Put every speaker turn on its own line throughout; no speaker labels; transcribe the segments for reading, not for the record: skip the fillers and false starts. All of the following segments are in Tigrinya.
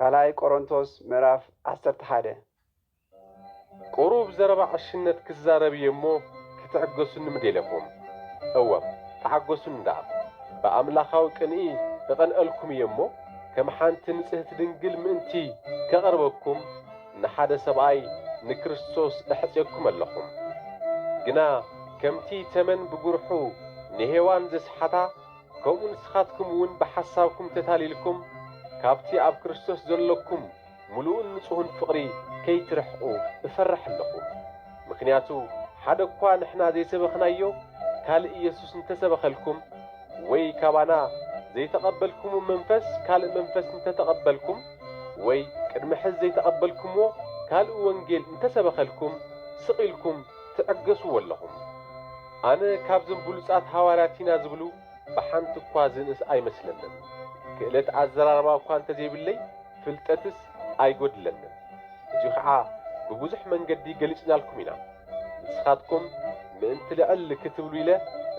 ካልኣይ ቆሮንቶስ ምዕራፍ 11
ቁሩብ ዘረባ ዓሽነት ክዛረብ እሞ ክትዕገሱን ምደለኩም እወም ተዓገሱን እንዳ በአምላኻዊ ቅንኢ ተቐንአልኩም እሞ ከም ሓንቲ ንጽሕቲ ድንግል ምእንቲ ከቐርበኩም ንሓደ ሰብኣይ ንክርስቶስ እሕጽየኩም ኣለኹም ግና ከምቲ ተመን ብጉርሑ ንሄዋን ዘስሓታ ከምኡ ንስኻትኩም እውን ብሓሳብኩም ተታሊልኩም ካብቲ ኣብ ክርስቶስ ዘለኩም ሙሉእን ንጹህን ፍቕሪ ከይትርሕቑ እፈርሕ ኣለኹ ምክንያቱ ሓደ እኳ ንሕና ዘይሰበኽናዮ ካልእ ኢየሱስ እንተሰበኸልኩም ወይ ካባና ዘይተቐበልኩሙ መንፈስ ካልእ መንፈስ እንተተቐበልኩም ወይ ቅድሚ ሕዚ ዘይተቐበልኩምዎ ካልእ ወንጌል እንተሰበኸልኩም ስቒልኩም ትዕገሱዎ ኣለኹም ኣነ ካብዞም ብሉጻት ሃዋርያት ኢና ዝብሉ ብሓንቲ እኳ ዝንእስ ኣይመስለንን ክእለት ኣዘራርባ እኳ እንተዘይብለይ ፍልጠትስ ኣይጐድለንን እዙይ ከዓ ብብዙሕ መንገዲ ገሊጽናልኩም ኢና ንስኻትኩም ምእንቲ ልዕል ክትብሉ ኢለ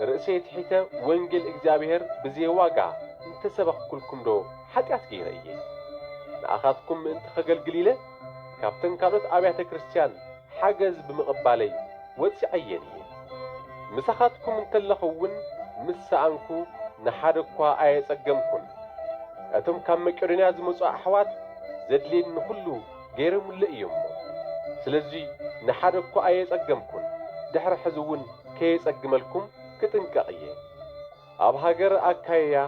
ርእሰይ ትሒተ ወንጌል እግዚኣብሔር ብዘይዋጋ እንተሰበኽኩልኩም ዶ ሓጢኣት ገይረ እየ ንኣኻትኩም ምእንቲ ኸገልግል ኢለ ካብተን ካልኦት ኣብያተ ክርስቲያን ሓገዝ ብምቕባለይ ወፂዐየን እየ ምሳኻትኩም እንተለኹውን ምስ ሰኣንኩ ንሓደ እኳ ኣየጸገምኩን እቶም ካብ መቄዶንያ ዝመጹ ኣሕዋት ዘድልየኒ ንኹሉ ገይሮምለ እዮም ስለዙይ ንሓደ እኳ ኣየጸገምኩን ድሕሪ ሕዚ እውን ከየጸግመልኩም ክጥንቀቕ እየ ኣብ ሃገር ኣካይያ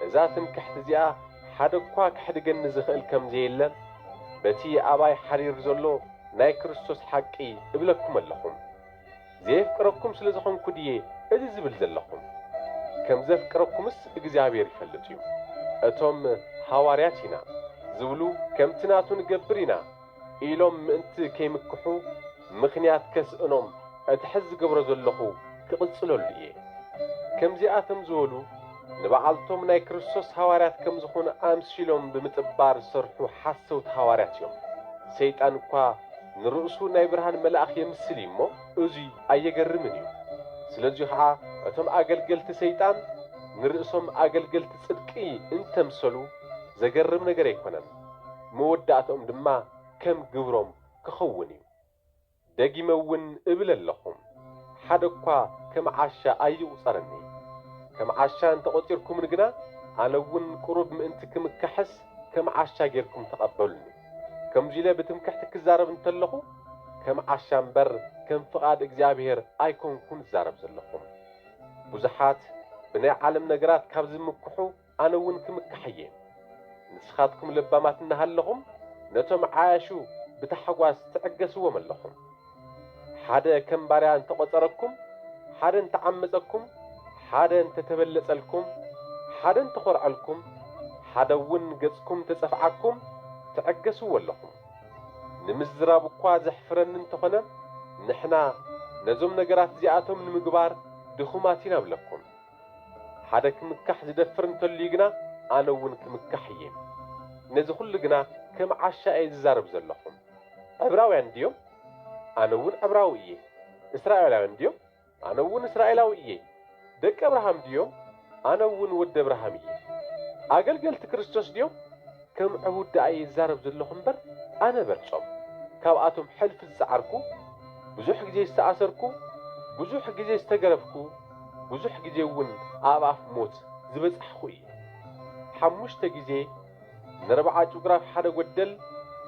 እዛ ትምክሕቲ እዚኣ ሓደ እኳ ክሕድገኒ ዝኽእል ከም ዘየለ በቲ ኣባይ ሓሪር ዘሎ ናይ ክርስቶስ ሓቂ እብለኩም ኣለኹም ዘየፍቅረኩም ስለ ዝኾንኩ ድየ እዚ ዝብል ዘለኹም ከም ዘፍቅረኩምስ እግዚኣብሔር ይፈልጥ እዩ እቶም ሃዋርያት ኢና ዝብሉ ከምቲ ናቱ ንገብር ኢና ኢሎም ምእንቲ ከይምክሑ ምኽንያት ከስእኖም እቲ ሕዚ ዝገብሮ ዘለኹ ክቕጽለሉ እየ ከምዚኣቶም ዝበሉ ንበዓልቶም ናይ ክርስቶስ ሃዋርያት ከም ዝኾኑ ኣምሲሎም ብምጥባር ዝሰርሑ ሓሰውቲ ሃዋርያት እዮም ሰይጣን እኳ ንርእሱ ናይ ብርሃን መልኣኽ የምስል እሞ እዙይ ኣየገርምን እዩ ስለዙይ ከዓ እቶም ኣገልገልቲ ሰይጣን ንርእሶም ኣገልገልቲ ጽድቂ እንተምሰሉ ዘገርም ነገር ኣይኮነን መወዳእቶም ድማ ከም ግብሮም ክኸውን እዩ ደጊመውን እብል ኣለኹም ሓደ እኳ ከም ዓሻ ኣይቝጸረኒ ከም ዓሻ እንተቖጢርኩምን ግና ኣነውን ቁሩብ ምእንቲ ክምካሕስ ከም ዓሻ ጌርኩም ተቐበሉኒ ከምዙይ ኢለ ብትምክሕቲ ክዛረብ እንተለኹ ከም ዓሻ እምበር ከም ፍቓድ እግዚኣብሔር ኣይኮንኩን ዝዛረብ ዘለኹም ብዙሓት ብናይ ዓለም ነገራት ካብ ዝምክሑ ኣነውን ክምካሕ እየ ንስኻትኩም ልባማት እናሃለኹም ነቶም ዓያሹ ብታሕጓስ ትዕገስዎም ኣለኹም ሓደ ከም ባርያ እንተቖጸረኩም ሓደ እንተዓመፀኩም ሓደ እንተተበለጸልኩም ሓደ እንተኾርዐልኩም ሓደ እውን ገጽኩም ተጸፍዓኩም ትዕገስዎ ኣለኹም ንምዝራብ እኳ ዘሕፍረኒ እንተኾነ ንሕና ነዞም ነገራት እዚኣቶም ንምግባር ድኹማት ኢና ብለኩም ሓደ ክምካሕ ዝደፍር እንተልዩ ግና ኣነ እውን ክምካሕ እየ ነዚ ኩሉ ግና ከም ዓሻ እየ ዝዛረብ ዘለኹም ዕብራውያን ድዮም ኣነ እውን ዕብራዊ እየ እስራኤላውያን ድዮም ኣነ እውን እስራኤላዊ እየ ደቂ አብርሃም ድዮም ኣነ እውን ወዲ አብርሃም እየ ኣገልገልቲ ክርስቶስ ድዮም ከም ዕቡድ እየ ዝዛረብ ዘለኹ እምበር ኣነ በልጾም ካብኣቶም ሕልፊ ዝፀዓርኩ ብዙሕ ግዜ ዝተኣሰርኩ ብዙሕ ግዜ ዝተገረፍኩ ብዙሕ ግዜ እውን ኣብ ኣፍ ሞት ዝበፅሕኹ እየ 5 ግዜ ንርብዓ ጭጉራፍ ሓደ ጐደል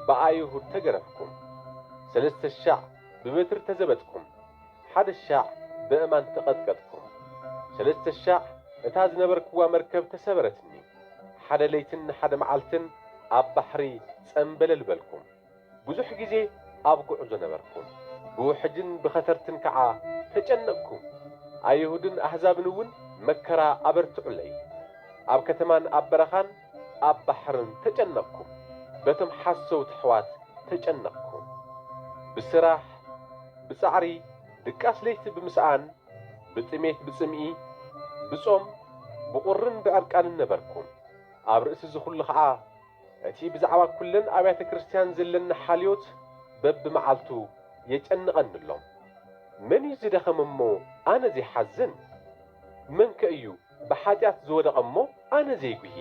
ብኣይሁድ ተገረፍኩም 3,000 ብበትሪ ተዘበጥኩም 1,000 ብእማን ተቐጥቀጥኩም 3,000 እታ ዝነበርክዋ መርከብ ተሰበረትኒ ሓደ ለይትን ሓደ መዓልትን ኣብ ባሕሪ ጸንበለል በልኩም ብዙሕ ግዜ ኣብ ጉዕዞ ነበርኩም ብውሕጅን ብኸተርትን ከዓ ተጨነቅኩም ኣይሁድን ኣሕዛብን እውን መከራ ኣበርትዑለይ ኣብ ከተማን ኣብ በረኻን ኣብ ባሕርን ተጨነቅኩም በቶም ሓሰውቲ ኣሕዋት ተጨነቅኩም ብስራሕ ብጻዕሪ ድቃስ ለይቲ ብምስኣን ብጥሜት ብጽምኢ ብጾም ብቁርን ብዕርቃንን ነበርኩም ኣብ ርእሲ ዝኹሉ ከዓ እቲ ብዛዕባ ኩለን ኣብያተ ክርስቲያን ዘለና ሓልዮት በብመዓልቱ የጨንቐንሎም መን እዩ ዝደኸመ እሞ ኣነ ዘይሓዝን መን ከ እዩ ብሓጢኣት ዝወደቐ እሞ ኣነ ዘይጉሂ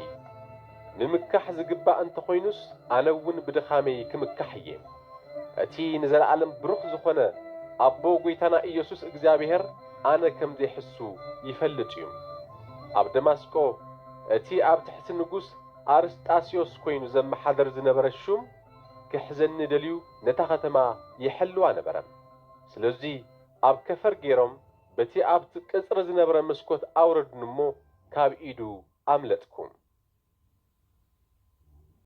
ንምካሕ ዝግባእ እንተኾይኑስ ኣነ እውን ብድኻመይ ክምካሕ እየ እቲ ንዘለዓለም ብሩኽ ዝኾነ ኣቦ ጐይታና ኢየሱስ እግዚኣብሔር ኣነ ከም ዘይሕሱ ይፈልጥ እዩ ኣብ ደማስቆ እቲ ኣብ ትሕቲ ንጉስ ኣርስጣስዮስ ኮይኑ ዘመሓደር ዝነበረ ሹም ክሕዘኒ ደልዩ ነታ ከተማ ይሕልዋ ነበረ ስለዚ ኣብ ከፈር ገይሮም በቲ ኣብቲ ቅጽሪ ዝነበረ መስኮት ኣውረድን እሞ ካብ ኢዱ ኣምለጥኩም